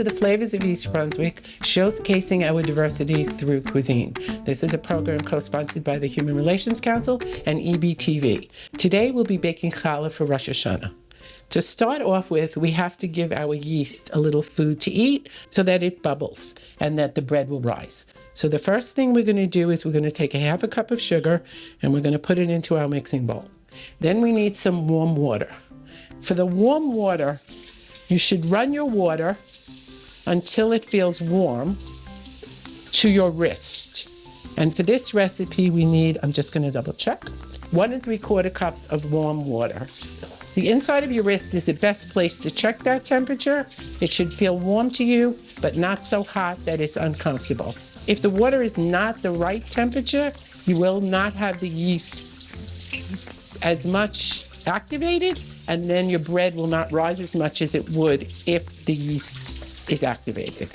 to the Flavors of East Brunswick, showcasing our diversity through cuisine. This is a program co-sponsored by the Human Relations Council and EBTV. Today we'll be baking challah for Rosh Hashanah. To start off with, we have to give our yeast a little food to eat so that it bubbles and that the bread will rise. So the first thing we're going to do is we're going to take a half a cup of sugar and we're going to put it into our mixing bowl. Then we need some warm water. For the warm water, you should run your water until it feels warm to your wrist. And for this recipe, we need, I'm just going to double check, 1 3/4 cups of warm water. The inside of your wrist is the best place to check that temperature. It should feel warm to you, but not so hot that it's uncomfortable. If the water is not the right temperature, you will not have the yeast as much activated, and then your bread will not rise as much as it would if the yeast is activated.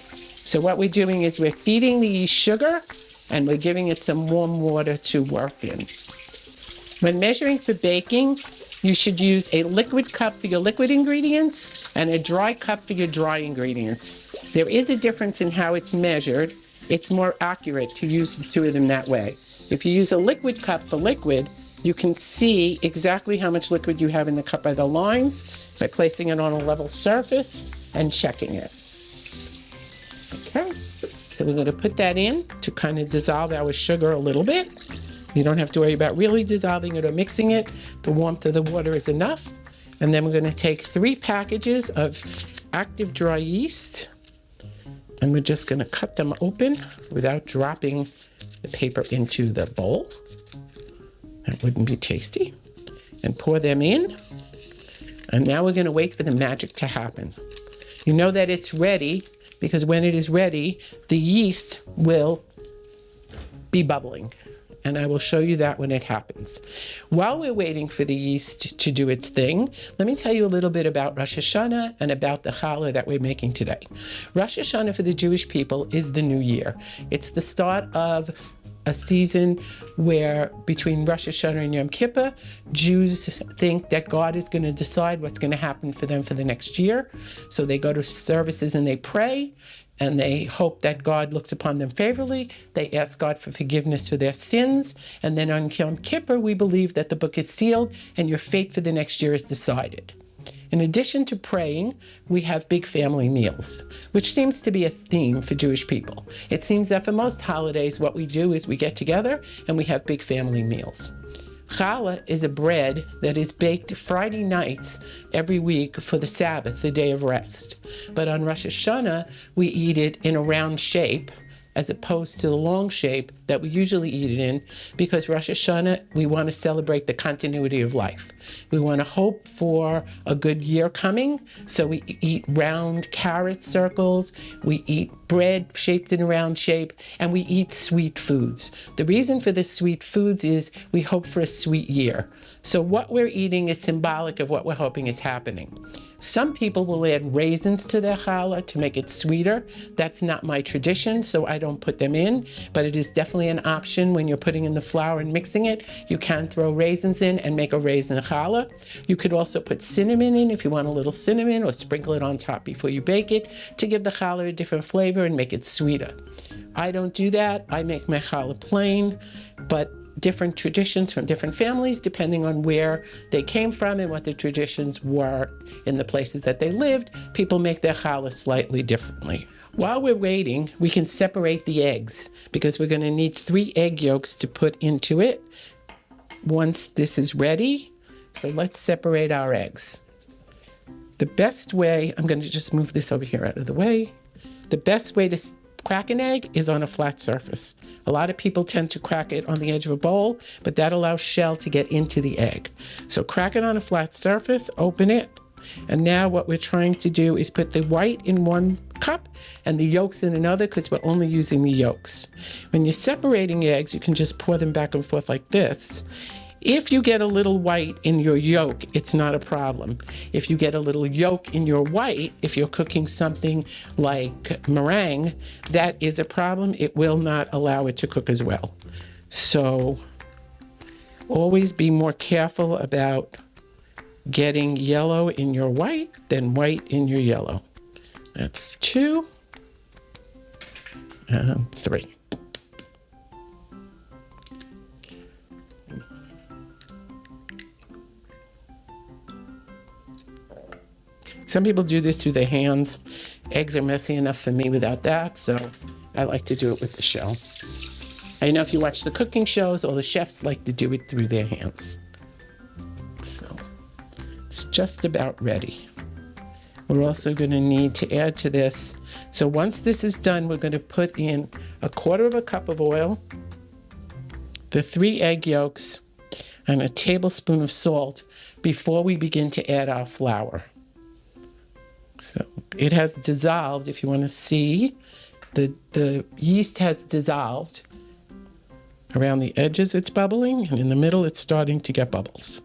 So what we're doing is we're feeding the yeast sugar and we're giving it some warm water to work in. When measuring for baking, you should use a liquid cup for your liquid ingredients and a dry cup for your dry ingredients. There is a difference in how it's measured. It's more accurate to use the two of them that way. If you use a liquid cup for liquid, you can see exactly how much liquid you have in the cup by the lines by placing it on a level surface and checking it. Okay, so we're going to put that in to kind of dissolve our sugar a little bit. You don't have to worry about really dissolving it or mixing it. The warmth of the water is enough. And then we're going to take 3 packages of active dry yeast, and we're just going to cut them open without dropping the paper into the bowl. That wouldn't be tasty. And pour them in. And now we're going to wait for the magic to happen. You know that it's ready because when it is ready, the yeast will be bubbling. And I will show you that when it happens. While we're waiting for the yeast to do its thing, let me tell you a little bit about Rosh Hashanah and about the challah that we're making today. Rosh Hashanah for the Jewish people is the new year. It's the start of a season where between Rosh Hashanah and Yom Kippur, Jews think that God is going to decide what's going to happen for them for the next year. So they go to services and they pray, and they hope that God looks upon them favorably. They ask God for forgiveness for their sins. And then on Yom Kippur, we believe that the book is sealed and your fate for the next year is decided. In addition to praying, we have big family meals, which seems to be a theme for Jewish people. It seems that for most holidays, what we do is we get together and we have big family meals. Challah is a bread that is baked Friday nights every week for the Sabbath, the day of rest. But on Rosh Hashanah, we eat it in a round shape as opposed to the long shape that we usually eat it in, because Rosh Hashanah, we want to celebrate the continuity of life. We want to hope for a good year coming, so we eat round carrot circles, we eat bread shaped in a round shape, and we eat sweet foods. The reason for the sweet foods is we hope for a sweet year. So what we're eating is symbolic of what we're hoping is happening. Some people will add raisins to their challah to make it sweeter. That's not my tradition, so I don't put them in, but it is definitely an option when you're putting in the flour and mixing it. You can throw raisins in and make a raisin challah. You could also put cinnamon in if you want a little cinnamon, or sprinkle it on top before you bake it to give the challah a different flavor and make it sweeter. I don't do that. I make my challah plain, but different traditions from different families, depending on where they came from and what the traditions were in the places that they lived, people make their challah slightly differently. While we're waiting, we can separate the eggs because we're going to need 3 egg yolks to put into it once this is ready. So let's separate our eggs. The best way, I'm going to just move this over here out of the way. The best way to crack an egg is on a flat surface. A lot of people tend to crack it on the edge of a bowl, but that allows shell to get into the egg. So crack it on a flat surface, open it, and now what we're trying to do is put the white in one cup and the yolks in another, because we're only using the yolks. When you're separating eggs, you can just pour them back and forth like this. If you get a little white in your yolk, it's not a problem. If you get a little yolk in your white, if you're cooking something like meringue, that is a problem. It will not allow it to cook as well. So always be more careful about getting yellow in your white than white in your yellow. That's 2 and 3. Some people do this through their hands. Eggs are messy enough for me without that, so I like to do it with the shell. I know if you watch the cooking shows, all the chefs like to do it through their hands. So it's just about ready. We're also going to need to add to this. So once this is done, we're going to put in 1/4 cup of oil, the 3 egg yolks, and a tablespoon of salt before we begin to add our flour. So it has dissolved. If you want to see, the yeast has dissolved. Around the edges it's bubbling, and in the middle it's starting to get bubbles.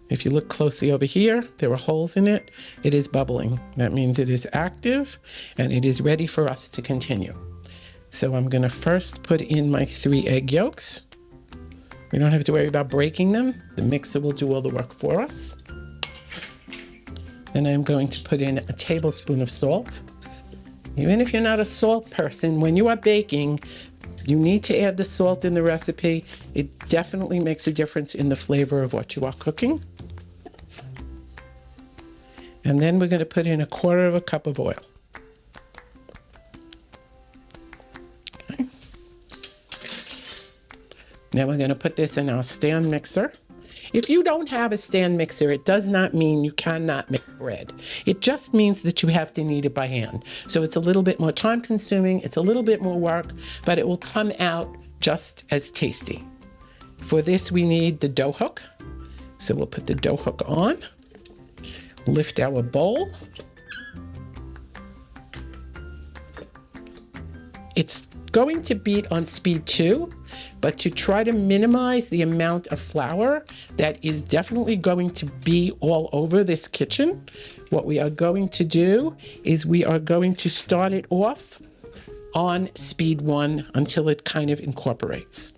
If you look closely over here, there are holes in it. It is bubbling. That means it is active and it is ready for us to continue. So I'm going to first put in my 3 egg yolks. We don't have to worry about breaking them. The mixer will do all the work for us. And I'm going to put in a tablespoon of salt. Even if you're not a salt person, when you are baking, you need to add the salt in the recipe. It definitely makes a difference in the flavor of what you are cooking. And then we're going to put in 1/4 cup of oil. Okay. Now we're going to put this in our stand mixer. If you don't have a stand mixer, it does not mean you cannot make bread. It just means that you have to knead it by hand. So it's a little bit more time consuming, it's a little bit more work, but it will come out just as tasty. For this, we need the dough hook. So we'll put the dough hook on, lift our bowl. It's going to beat on speed 2, but to try to minimize the amount of flour that is definitely going to be all over this kitchen, what we are going to do is we are going to start it off on speed 1 until it kind of incorporates.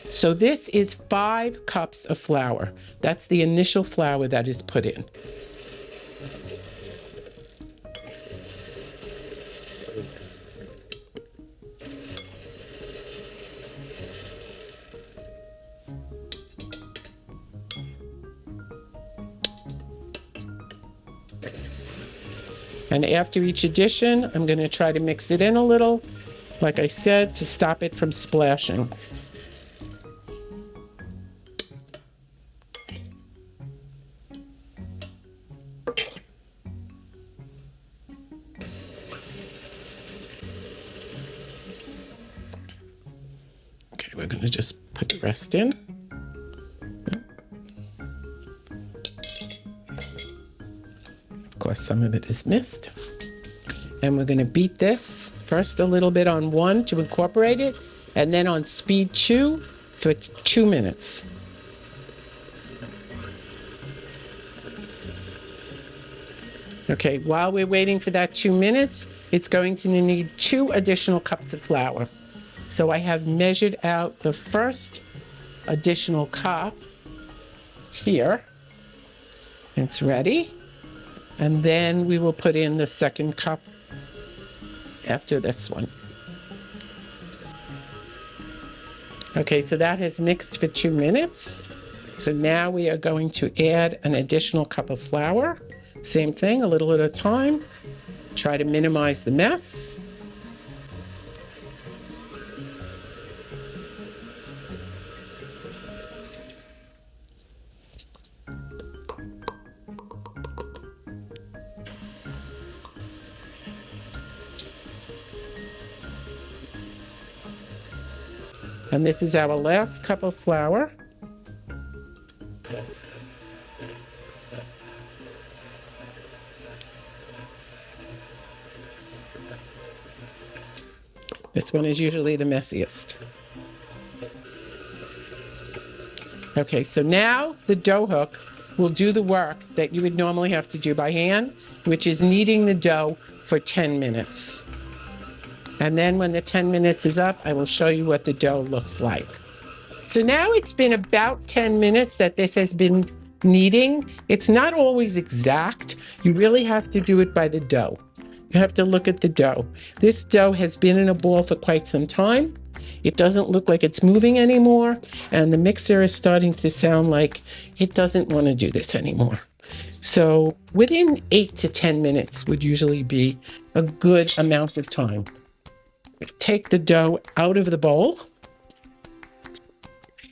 So this is 5 cups of flour. That's the initial flour that is put in. And after each addition, I'm going to try to mix it in a little, like I said, to stop it from splashing. Okay, we're going to just put the rest in. Of course, some of it is missed. And we're going to beat this first a little bit on 1 to incorporate it, and then on speed 2 for 2 minutes. Okay, while we're waiting for that 2 minutes, it's going to need 2 additional cups of flour. So I have measured out the first additional cup here. It's ready. And then we will put in the second cup after this one. Okay, so that has mixed for 2 minutes. So now we are going to add an additional cup of flour. Same thing, a little at a time. Try to minimize the mess. And this is our last cup of flour. This one is usually the messiest. Okay, so now the dough hook will do the work that you would normally have to do by hand, which is kneading the dough for 10 minutes. And then when the 10 minutes is up, I will show you what the dough looks like. So now it's been about 10 minutes that this has been Kneading, it's not always exact. You really have to do it by the dough. You have to look at the dough. This dough has been in a ball for quite some time. It doesn't look like it's moving anymore, and the mixer is starting to sound like it doesn't want to do this anymore. So within 8 to 10 minutes would usually be a good amount of time. Take the dough out of the bowl.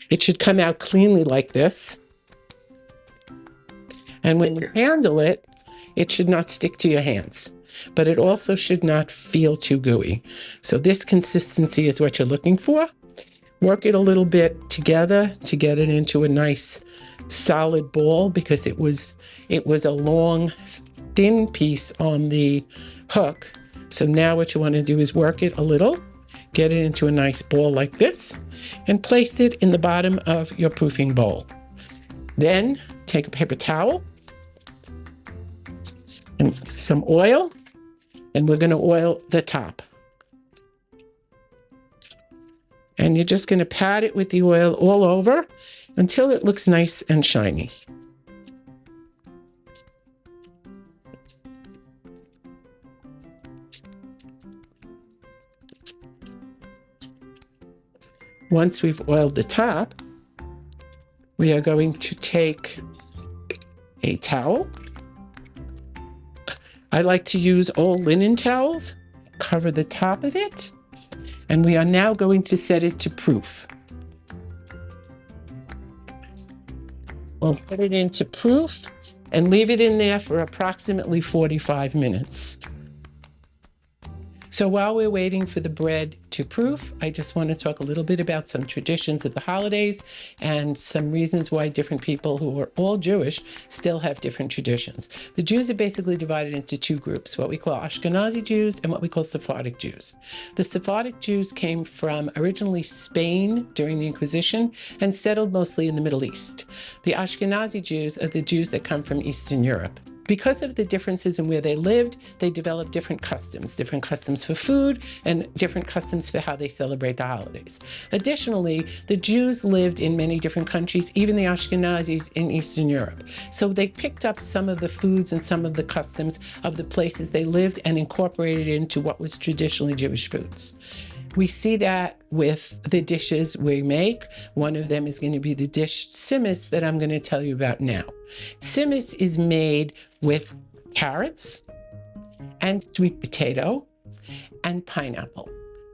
It should come out cleanly like this. And when you handle it, it should not stick to your hands, but it also should not feel too gooey. So this consistency is what you're looking for. Work it a little bit together to get it into a nice solid ball, because it was a long, thin piece on the hook. So now what you want to do is work it a little, get it into a nice ball like this, and place it in the bottom of your proofing bowl. Then take a paper towel and some oil, and we're going to oil the top. And you're just going to pat it with the oil all over until it looks nice and shiny. Once we've oiled the top, we are going to take a towel. I like to use old linen towels, cover the top of it, and we are now going to set it to proof. We'll put it into proof and leave it in there for approximately 45 minutes. So while we're waiting for the bread to proof, I just want to talk a little bit about some traditions of the holidays and some reasons why different people who are all Jewish still have different traditions. The Jews are basically divided into two groups, what we call Ashkenazi Jews and what we call Sephardic Jews. The Sephardic Jews came from originally Spain during the Inquisition and settled mostly in the Middle East. The Ashkenazi Jews are the Jews that come from Eastern Europe. Because of the differences in where they lived, they developed different customs for food and different customs for how they celebrate the holidays. Additionally, the Jews lived in many different countries, even the Ashkenazis in Eastern Europe. So they picked up some of the foods and some of the customs of the places they lived and incorporated it into what was traditionally Jewish foods. We see that with the dishes we make. One of them is going to be the dish tzimmus that I'm going to tell you about now. Tzimmus is made with carrots and sweet potato and pineapple.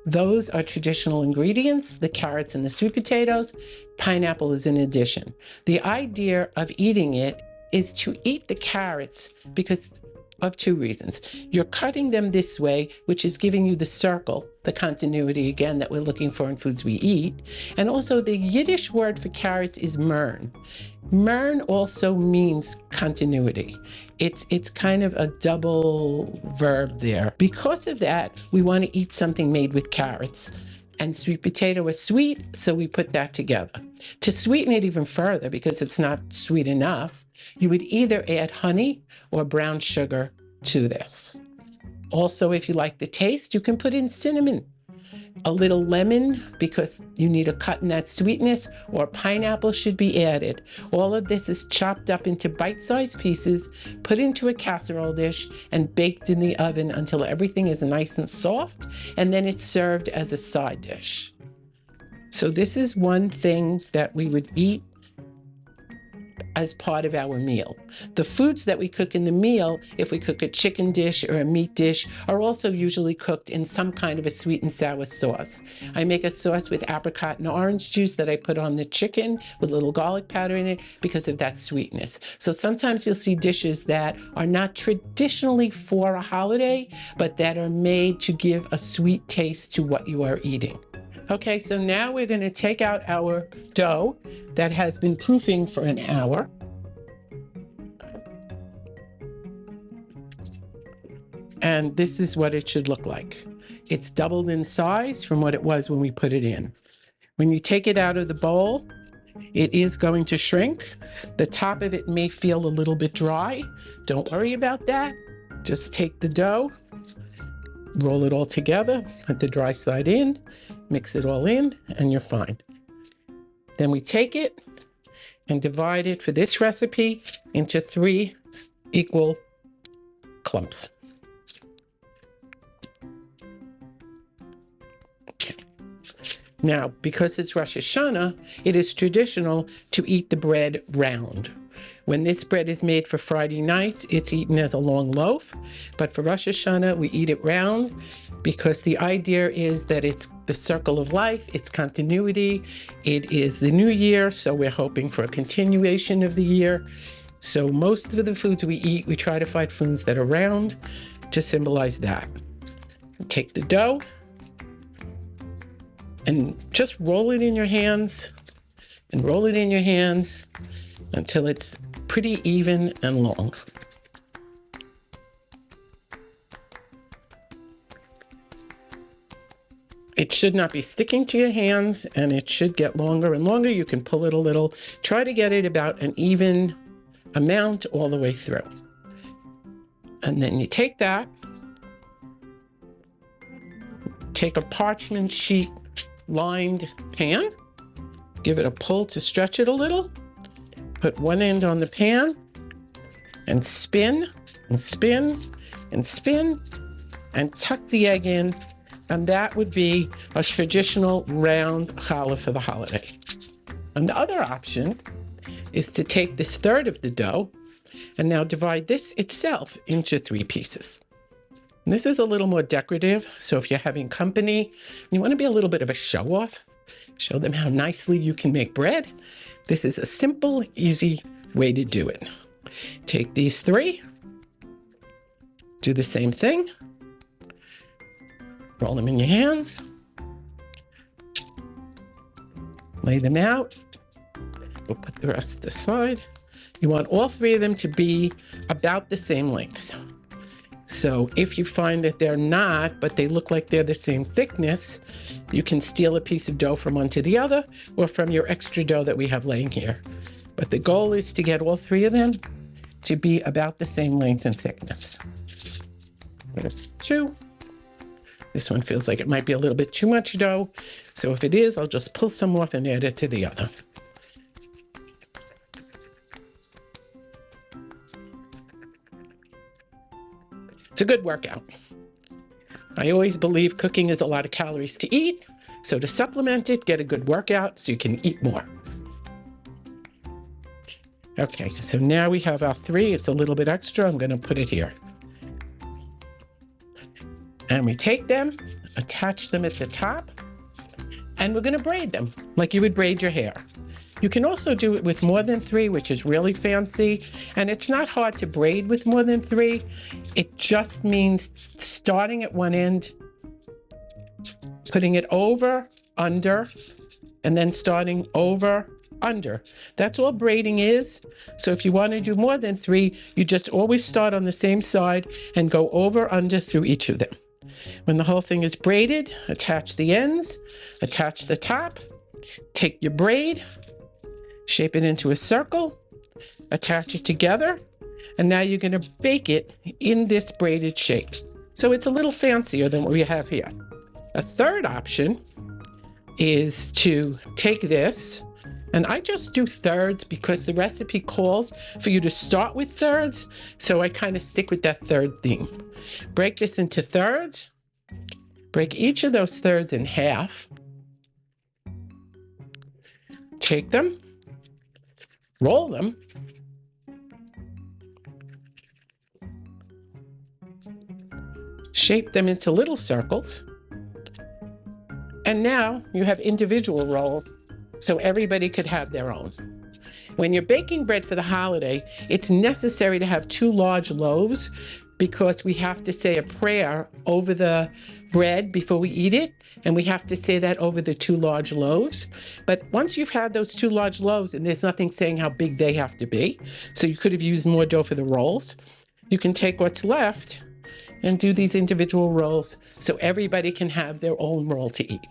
Those are traditional ingredients, the carrots and the sweet potatoes. Pineapple is an addition. The idea of eating it is to eat the carrots because of two reasons. You're cutting them this way, which is giving you the circle, the continuity again that we're looking for in foods we eat. And also the Yiddish word for carrots is mern. Mern also means continuity. It's kind of a double verb there. Because of that, we want to eat something made with carrots. And sweet potato is sweet, so we put that together. To sweeten it even further, because it's not sweet enough, you would either add honey or brown sugar to this. Also, if you like the taste, you can put in cinnamon, a little lemon, because you need a cut in that sweetness, or pineapple should be added. All of this is chopped up into bite-sized pieces, put into a casserole dish, and baked in the oven until everything is nice and soft, and then it's served as a side dish. So this is one thing that we would eat as part of our meal. The foods that we cook in the meal, if we cook a chicken dish or a meat dish, are also usually cooked in some kind of a sweet and sour sauce. I make a sauce with apricot and orange juice that I put on the chicken with a little garlic powder in it because of that sweetness. So sometimes you'll see dishes that are not traditionally for a holiday, but that are made to give a sweet taste to what you are eating. Okay, so now we're going to take out our dough that has been proofing for an hour. And this is what it should look like. It's doubled in size from what it was when we put it in. When you take it out of the bowl, it is going to shrink. The top of it may feel a little bit dry. Don't worry about that. Just take the dough, roll it all together, put the dry side in, mix it all in, and you're fine. Then we take it and divide it for this recipe into 3 equal clumps. Okay. Now, because it's Rosh Hashanah, it is traditional to eat the bread round. When this bread is made for Friday nights, it's eaten as a long loaf. But for Rosh Hashanah, we eat it round because the idea is that it's the circle of life, it's continuity, it is the new year, so we're hoping for a continuation of the year. So most of the foods we eat, we try to find foods that are round to symbolize that. Take the dough and just roll it in your hands and roll it in your hands until it's pretty even and long. It should not be sticking to your hands, and it should get longer and longer. You can pull it a little. Try to get it about an even amount all the way through. And then you take that, take a parchment sheet lined pan, give it a pull to stretch it a little, put one end on the pan, and spin, and spin, and spin, and tuck the egg in, and that would be a traditional round challah for the holiday. And the other option is to take this third of the dough and now divide this itself into 3 pieces. And this is a little more decorative, so if you're having company, you want to be a little bit of a show-off, show them how nicely you can make bread. This is a simple, easy way to do it. Take these 3, do the same thing, roll them in your hands, lay them out. We'll put the rest aside. You want all 3 of them to be about the same length. So if you find that they're not, but they look like they're the same thickness, you can steal a piece of dough from one to the other or from your extra dough that we have laying here. But the goal is to get all 3 of them to be about the same length and thickness. There's 2. This one feels like it might be a little bit too much dough. So if it is, I'll just pull some off and add it to the other. It's a good workout. I always believe cooking is a lot of calories to eat. So to supplement it, get a good workout so you can eat more. Okay, so now we have our 3. It's a little bit extra. I'm going to put it here. And we take them, attach them at the top, and we're going to braid them like you would braid your hair. You can also do it with more than 3, which is really fancy. And it's not hard to braid with more than 3. It just means starting at one end, putting it over, under, and then starting over, under. That's all braiding is. So if you want to do more than 3, you just always start on the same side and go over, under through each of them. When the whole thing is braided, attach the ends, attach the top, take your braid, shape it into a circle, attach it together, and now you're going to bake it in this braided shape. So it's a little fancier than what we have here. A third option is to take this, and I just do thirds because the recipe calls for you to start with thirds, so I kind of stick with that third theme. Break this into thirds, break each of those thirds in half, take them, roll them, shape them into little circles, and now you have individual rolls so everybody could have their own. When you're baking bread for the holiday, it's necessary to have 2 large loaves because we have to say a prayer over the bread before we eat it, and we have to say that over the 2 large loaves. But once you've had those 2 large loaves, and there's nothing saying how big they have to be, so you could have used more dough for the rolls, you can take what's left and do these individual rolls so everybody can have their own roll to eat.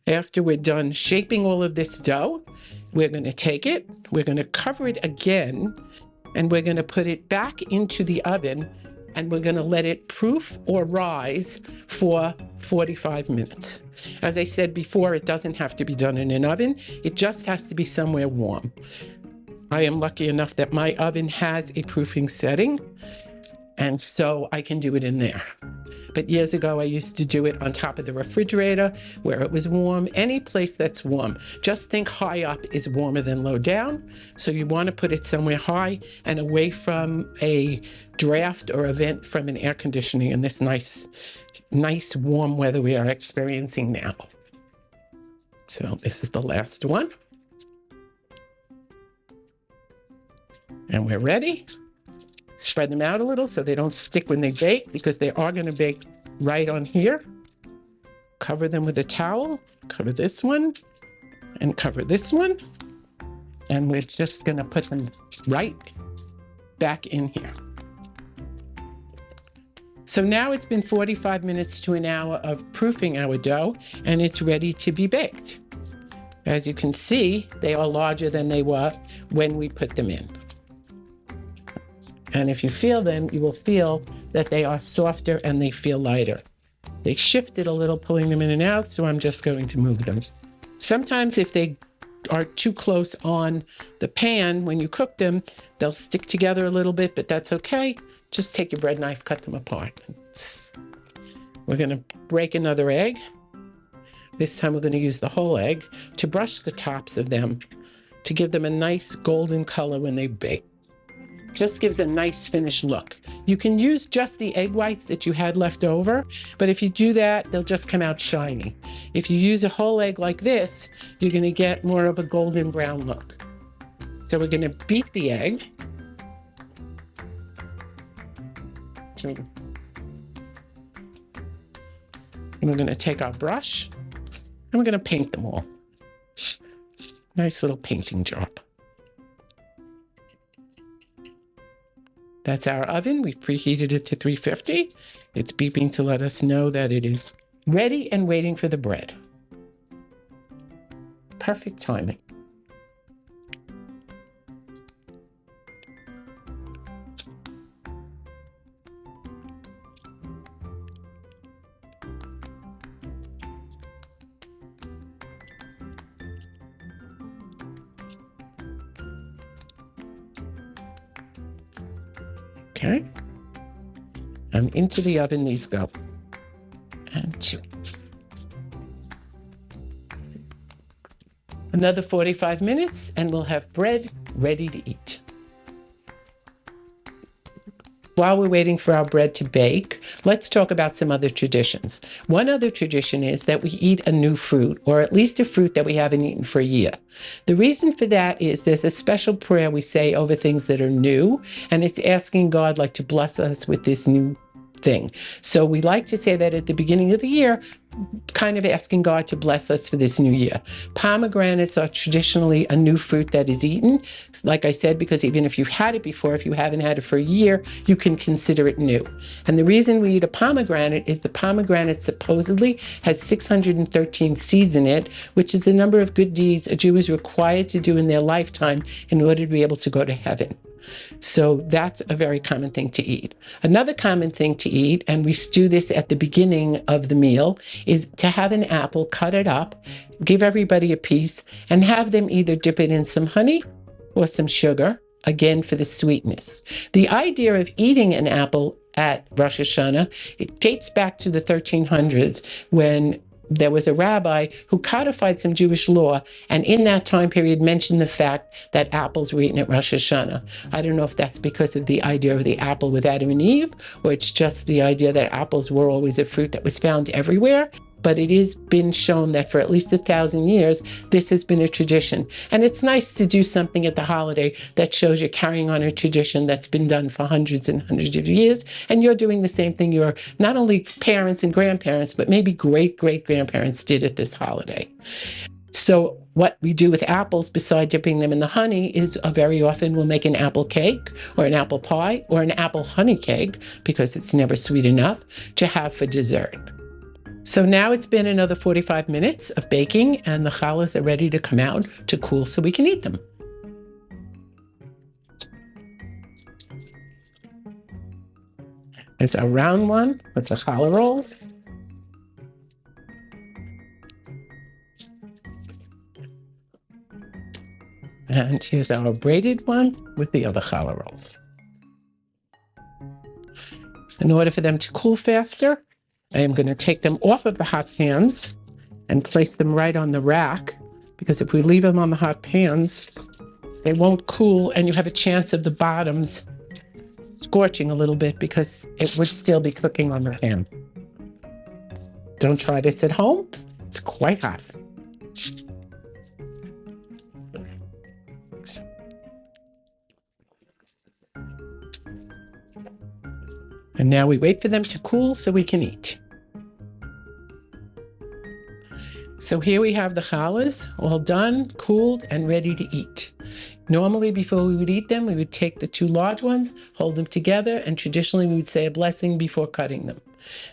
After we're done shaping all of this dough, we're going to take it, we're going to cover it again, and we're going to put it back into the oven, and we're going to let it proof or rise for 45 minutes. As I said before, it doesn't have to be done in an oven. It just has to be somewhere warm. I am lucky enough that my oven has a proofing setting, and so I can do it in there. But years ago, I used to do it on top of the refrigerator where it was warm. Any place that's warm. Just think high up is warmer than low down. So you want to put it somewhere high and away from a draft or a vent from an air conditioning in this nice warm weather we are experiencing now. So this is the last one. And we're ready. Spread them out a little so they don't stick when they bake, because they are going to bake right on here. Cover them with a towel. Cover this one and cover this one. And we're just going to put them right back in here. So now it's been 45 minutes to an hour of proofing our dough, and it's ready to be baked. As you can see, they are larger than they were when we put them in. And if you feel them, you will feel that they are softer and they feel lighter. They shifted a little, pulling them in and out, so I'm just going to move them. Sometimes if they are too close on the pan when you cook them, they'll stick together a little bit, but that's okay. Just take your bread knife, cut them apart. We're going to break another egg. This time we're going to use the whole egg to brush the tops of them to give them a nice golden color when they bake. Just gives a nice finished look. You can use just the egg whites that you had left over, but if you do that, they'll just come out shiny. If you use a whole egg like this, you're going to get more of a golden brown look. So we're going to beat the egg. And we're going to take our brush and we're going to paint them all. Nice little painting job. That's our oven. We've preheated it to 350. It's beeping to let us know that it is ready and waiting for the bread. Perfect timing. Okay, and into the oven these go. And 2. Another 45 minutes and we'll have bread ready to eat. While we're waiting for our bread to bake, let's talk about some other traditions. One other tradition is that we eat a new fruit, or at least a fruit that we haven't eaten for a year. The reason for that is there's a special prayer we say over things that are new, and it's asking God to bless us with this new thing. So we like to say that at the beginning of the year, kind of asking God to bless us for this new year. Pomegranates are traditionally a new fruit that is eaten. Like I said, because even if you've had it before, if you haven't had it for a year, you can consider it new. And the reason we eat a pomegranate is the pomegranate supposedly has 613 seeds in it, which is the number of good deeds a Jew is required to do in their lifetime in order to be able to go to heaven. So that's a very common thing to eat. Another common thing to eat, and we do this at the beginning of the meal, is to have an apple, cut it up, give everybody a piece, and have them either dip it in some honey or some sugar, again for the sweetness. The idea of eating an apple at Rosh Hashanah, it dates back to the 1300s when there was a rabbi who codified some Jewish law, and in that time period mentioned the fact that apples were eaten at Rosh Hashanah. I don't know if that's because of the idea of the apple with Adam and Eve, or it's just the idea that apples were always a fruit that was found everywhere. But it has been shown that for at least 1,000 years, this has been a tradition. And it's nice to do something at the holiday that shows you're carrying on a tradition that's been done for hundreds and hundreds of years. And you're doing the same thing your not only parents and grandparents, but maybe great-great-grandparents did at this holiday. So what we do with apples, besides dipping them in the honey, is very often we'll make an apple cake or an apple pie or an apple honey cake, because it's never sweet enough, to have for dessert. So now it's been another 45 minutes of baking, and the challahs are ready to come out to cool so we can eat them. There's a round one with the challah rolls. And here's our braided one with the other challah rolls. In order for them to cool faster, I am going to take them off of the hot pans and place them right on the rack, because if we leave them on the hot pans, they won't cool, and you have a chance of the bottoms scorching a little bit because it would still be cooking on the pan. Don't try this at home. It's quite hot. And now we wait for them to cool so we can eat. So here we have the challahs all done, cooled, and ready to eat. Normally, before we would eat them, we would take the two large ones, hold them together, and traditionally we would say a blessing before cutting them.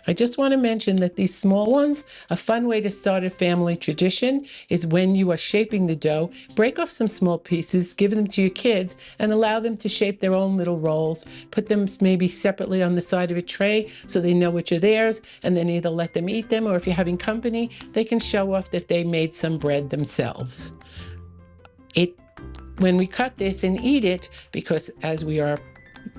I just want to mention that these small ones, a fun way to start a family tradition is when you are shaping the dough, break off some small pieces, give them to your kids, and allow them to shape their own little rolls. Put them maybe separately on the side of a tray so they know which are theirs, and then either let them eat them, or if you're having company, they can show off that they made some bread themselves. When we cut this and eat it, because as we are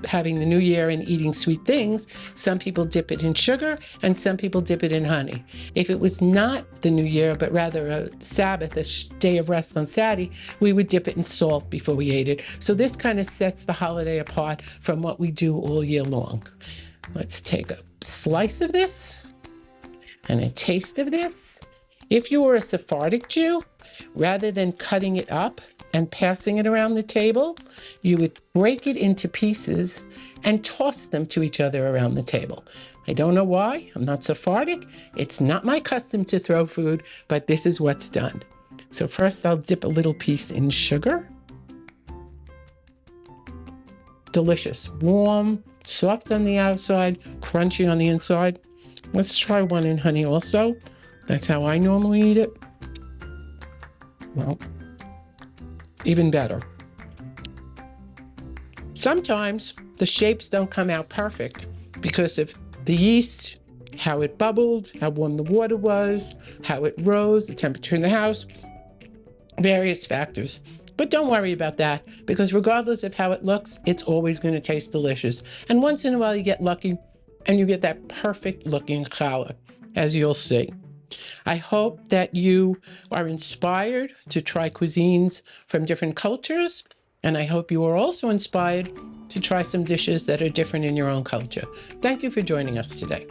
having the new year and eating sweet things, some people dip it in sugar and some people dip it in honey. If it was not the new year, but rather a Sabbath, a day of rest on Saturday, we would dip it in salt before we ate it. So this kind of sets the holiday apart from what we do all year long. Let's take a slice of this and a taste of this. If you were a Sephardic Jew, rather than cutting it up and passing it around the table, you would break it into pieces and toss them to each other around the table. I don't know why. I'm not Sephardic. It's not my custom to throw food, but this is what's done. So first I'll dip a little piece in sugar. Delicious. Warm, soft on the outside, crunchy on the inside. Let's try one in honey also. That's how I normally eat it. Well, even better. Sometimes the shapes don't come out perfect because of the yeast, how it bubbled, how warm the water was, how it rose, the temperature in the house, various factors. But don't worry about that, because regardless of how it looks, it's always going to taste delicious. And once in a while you get lucky and you get that perfect looking challah, as you'll see. I hope that you are inspired to try cuisines from different cultures, and I hope you are also inspired to try some dishes that are different in your own culture. Thank you for joining us today.